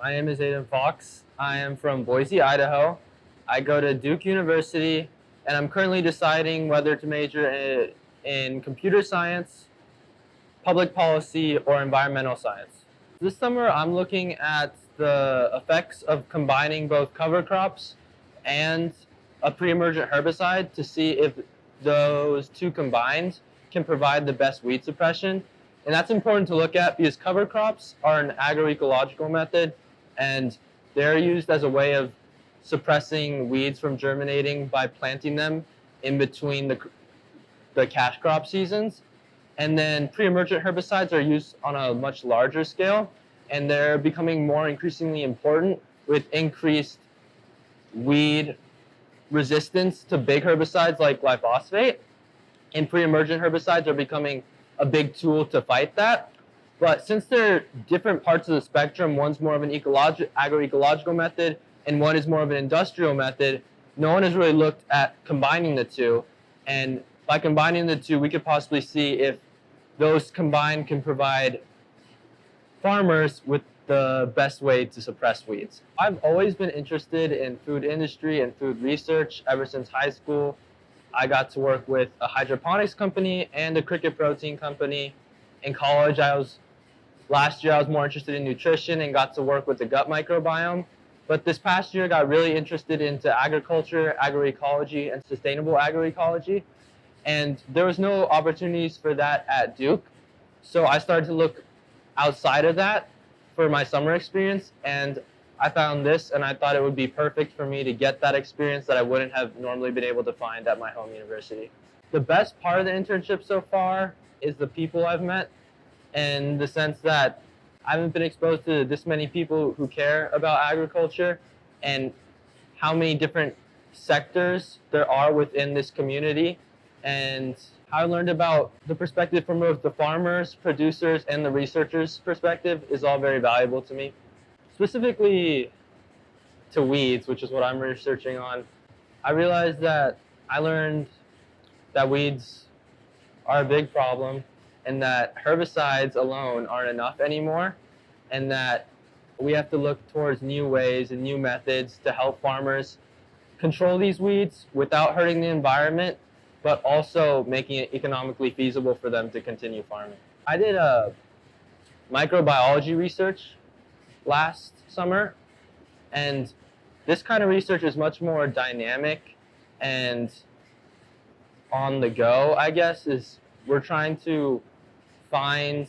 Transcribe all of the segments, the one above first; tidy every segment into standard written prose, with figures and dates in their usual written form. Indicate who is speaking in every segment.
Speaker 1: My name is Aiden Fox. I am from Boise, Idaho. I go to Duke University, and I'm currently deciding whether to major in computer science, public policy, or environmental science. This summer, I'm looking at the effects of combining both cover crops and a pre-emergent herbicide to see if those two combined can provide the best weed suppression. And that's important to look at because cover crops are an agroecological method, and they're used as a way of suppressing weeds from germinating by planting them in between the cash crop seasons. And then pre-emergent herbicides are used on a much larger scale, and they're becoming more increasingly important with increased weed resistance to big herbicides like glyphosate. And pre-emergent herbicides are becoming a big tool to fight that. But since they're different parts of the spectrum, one's more of an agroecological method and one is more of an industrial method, no one has really looked at combining the two. And by combining the two, we could possibly see if those combined can provide farmers with the best way to suppress weeds. I've always been interested in food industry and food research ever since high school. I got to work with a hydroponics company and a cricket protein company. In college, last year I was more interested in nutrition and got to work with the gut microbiome. But this past year I got really interested into agriculture, agroecology, and sustainable agroecology. And there was no opportunities for that at Duke. So I started to look outside of that for my summer experience, and I found this, and I thought it would be perfect for me to get that experience that I wouldn't have normally been able to find at my home university. The best part of the internship so far is the people I've met, in the sense that I haven't been exposed to this many people who care about agriculture and how many different sectors there are within this community. And how I learned about the perspective from both the farmers, producers, and the researchers' perspective is all very valuable to me. Specifically to weeds, which is what I'm researching on, I realized that I learned that weeds are a big problem and that herbicides alone aren't enough anymore, and that we have to look towards new ways and new methods to help farmers control these weeds without hurting the environment, but also making it economically feasible for them to continue farming. I did a microbiology research last summer, and this kind of research is much more dynamic and on the go, I guess. We're trying to find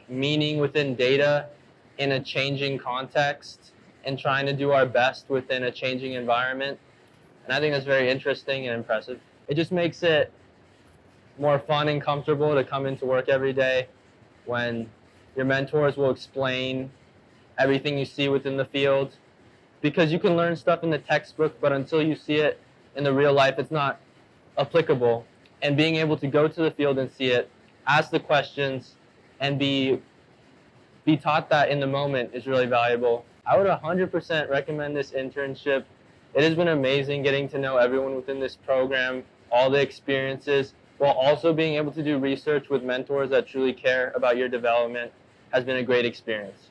Speaker 1: meaning within data in a changing context and trying to do our best within a changing environment. And I think that's very interesting and impressive. It just makes it more fun and comfortable to come into work every day when your mentors will explain everything you see within the field, because you can learn stuff in the textbook, but until you see it in the real life, it's not applicable. And being able to go to the field and see it, ask the questions, and be taught that in the moment is really valuable. I would 100% recommend this internship. It has been amazing getting to know everyone within this program, all the experiences, while also being able to do research with mentors that truly care about your development has been a great experience.